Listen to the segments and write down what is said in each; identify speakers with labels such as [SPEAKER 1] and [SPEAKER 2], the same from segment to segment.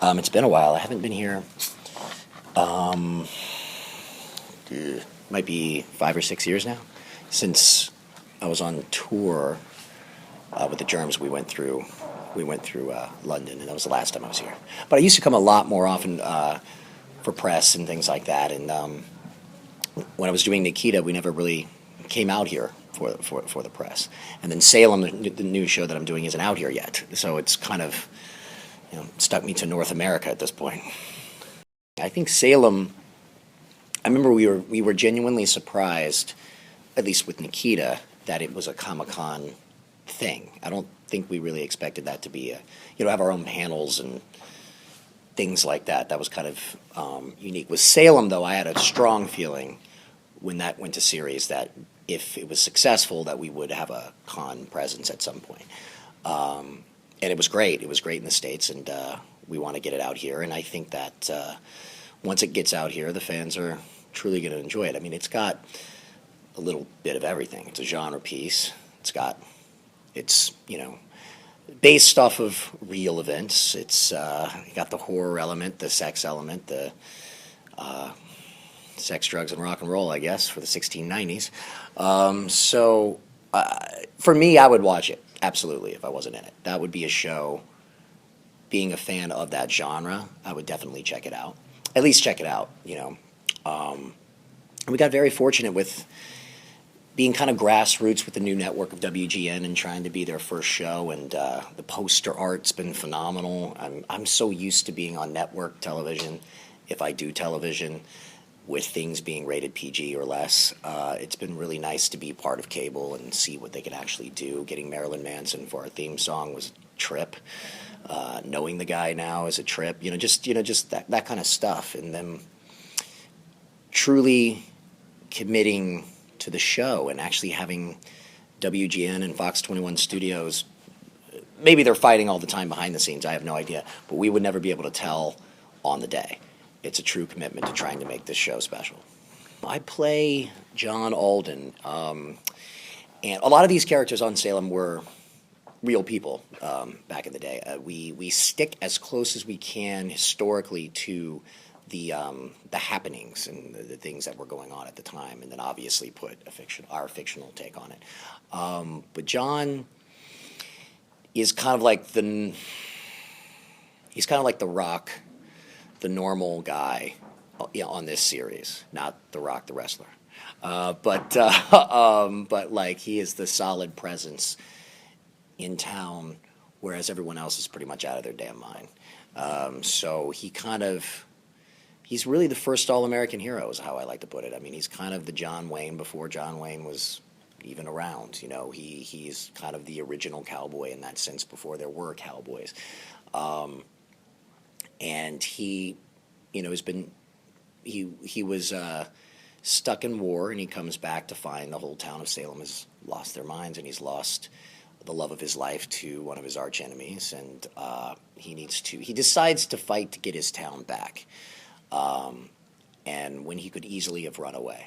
[SPEAKER 1] It's been a while. I haven't been here. Might be 5 or 6 years now since I was on tour with the Germs. We went through London, and that was the last time I was here. But I used to come a lot more often for press and things like that. And when I was doing Nikita, we never really came out here for the press. And then Salem, the new show that I'm doing, isn't out here yet. So it's kind of stuck me to North America at this point. I think Salem. I remember we were genuinely surprised, at least with Nikita, that it was a Comic-Con thing. I don't think we really expected that to be have our own panels and things like that. That was kind of unique. With Salem, though, I had a strong feeling when that went to series that if it was successful, that we would have a con presence at some point. And it was great. It was great in the States, and we want to get it out here. And I think that once it gets out here, the fans are truly going to enjoy it. I mean, it's got a little bit of everything. It's a genre piece. It's based off of real events. It's got the horror element, the sex element, the sex, drugs, and rock and roll, I guess, for the 1690s. For me, I would watch it, absolutely, if I wasn't in it. That would be a show. Being a fan of that genre, I would definitely check it out. At least check it out, We got very fortunate with being kind of grassroots with the new network of WGN and trying to be their first show, and the poster art's been phenomenal. I'm so used to being on network television, if I do television, with things being rated PG or less. It's been really nice to be part of cable and see what they can actually do. Getting Marilyn Manson for our theme song was a trip. Knowing the guy now is a trip. Just that kind of stuff, and them truly committing to the show and actually having WGN and Fox 21 Studios. Maybe they're fighting all the time behind the scenes. I have no idea, but we would never be able to tell on the day. It's a true commitment to trying to make this show special. I play John Alden, and a lot of these characters on Salem were real people back in the day. We stick as close as we can historically to the happenings and the things that were going on at the time, and then obviously put our fictional take on it. But John is kind of like the Rock, the normal guy on this series, not the Rock the wrestler, but like he is the solid presence in town, whereas everyone else is pretty much out of their damn mind. So he's really the first all-American hero, is how I like to put it. I mean, he's kind of the John Wayne before John Wayne was even around. He's kind of the original cowboy in that sense before there were cowboys. And he was stuck in war, and he comes back to find the whole town of Salem has lost their minds, and he's lost the love of his life to one of his arch enemies, and he decides to fight to get his town back, and when he could easily have run away.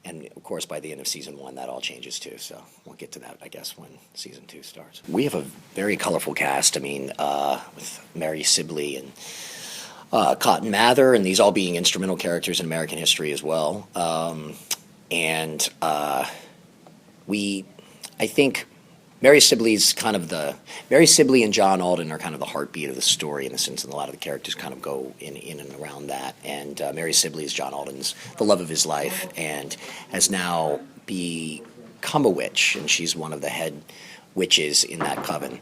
[SPEAKER 1] And of course, by the end of season 1, that all changes too. So we'll get to that, I guess, when season 2 starts. We have a very colorful cast. I mean, with Mary Sibley and Cotton Mather, and these all being instrumental characters in American history as well. I think Mary Sibley and John Alden are kind of the heartbeat of the story in the sense that a lot of the characters kind of go in and around that. And Mary Sibley is John Alden's the love of his life, and has now become a witch, and she's one of the head witches in that coven,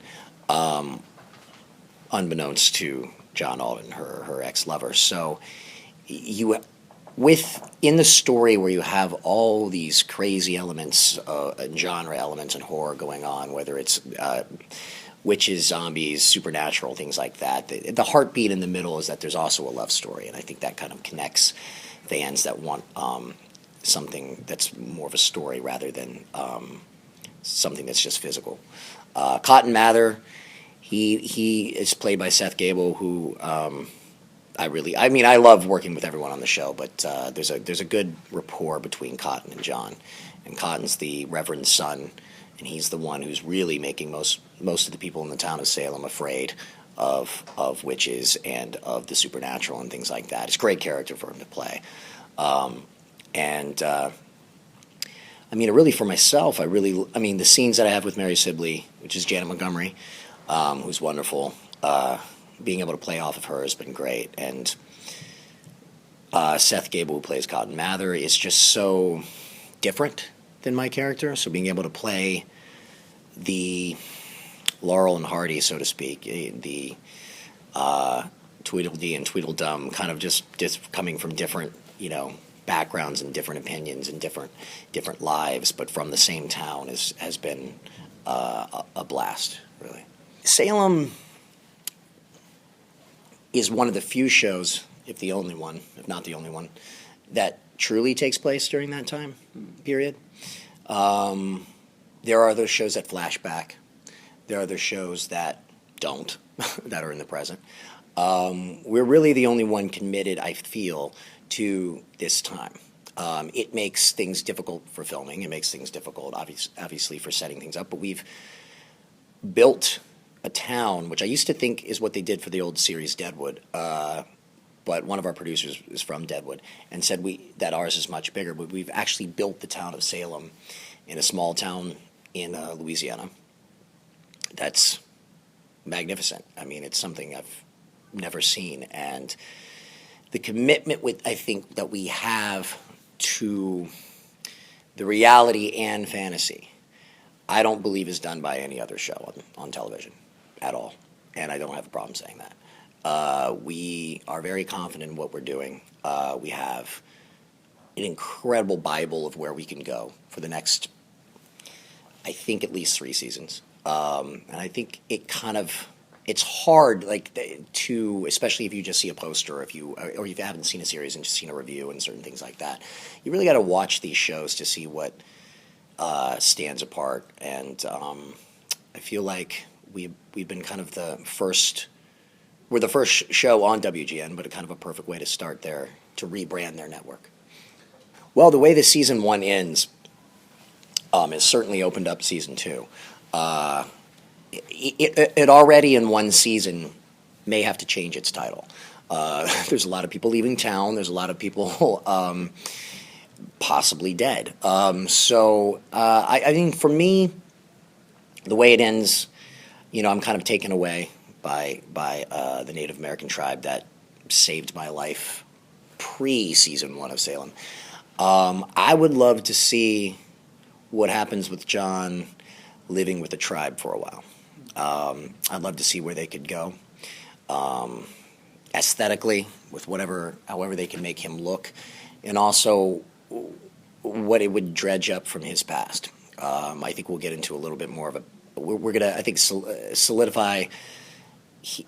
[SPEAKER 1] unbeknownst to John Alden, her ex-lover. So within the story where you have all these crazy elements, and genre elements and horror going on, whether it's witches, zombies, supernatural, things like that, the heartbeat in the middle is that there's also a love story, and I think that kind of connects fans that want something that's more of a story rather than something that's just physical. Cotton Mather, he is played by Seth Gable, who I love working with everyone on the show, but there's a good rapport between Cotton and John, and Cotton's the Reverend's son, and he's the one who's really making most of the people in the town of Salem afraid of witches and of the supernatural and things like that. It's a great character for him to play. I mean, really for myself, I mean, the scenes that I have with Mary Sibley, which is Janet Montgomery, who's wonderful, being able to play off of her has been great. And Seth Gable, who plays Cotton Mather, is just so different than my character. So being able to play the Laurel and Hardy, so to speak, the Tweedledee and Tweedledum, kind of just coming from different, backgrounds and different opinions and different lives, but from the same town, has been a blast, really. Salem is one of the few shows, if not the only one, that truly takes place during that time period. There are those shows that flash back. There are those shows that don't, that are in the present. We're really the only one committed, I feel, to this time. It makes things difficult for filming. It makes things difficult, obviously, for setting things up. But we've built a town, which I used to think is what they did for the old series Deadwood. But one of our producers is from Deadwood and said that ours is much bigger. But we've actually built the town of Salem in a small town in Louisiana. That's magnificent. I mean, it's something I've never seen. And the commitment I think that we have to the reality and fantasy, I don't believe is done by any other show on television at all. And I don't have a problem saying that. We are very confident in what we're doing. We have an incredible Bible of where we can go for the next, I think, at least 3 seasons. And I think it's hard, to, especially if you just see a poster, or if you haven't seen a series and just seen a review and certain things like that. You really got to watch these shows to see what stands apart. And I feel like we've been kind of we're the first show on WGN, but kind of a perfect way to start to rebrand their network. Well, the way the season 1 ends has certainly opened up season 2. It already in one season may have to change its title. There's a lot of people leaving town. There's a lot of people possibly dead. So I think for me, the way it ends, I'm kind of taken away by the Native American tribe that saved my life pre-season 1 of Salem. I would love to see what happens with John living with the tribe for a while. I'd love to see where they could go aesthetically, with however they can make him look, and also what it would dredge up from his past. I think we'll get into a little bit more of we're going to, I think, solidify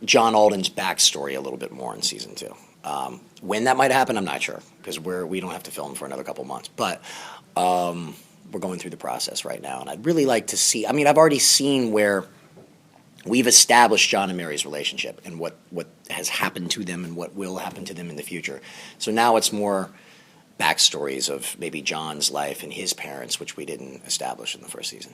[SPEAKER 1] John Alden's backstory a little bit more in season 2. When that might happen, I'm not sure, because we don't have to film for another couple months, but we're going through the process right now, and I'd really like to see. I mean, I've already seen where we've established John and Mary's relationship and what has happened to them and what will happen to them in the future. So now it's more backstories of maybe John's life and his parents, which we didn't establish in the first season.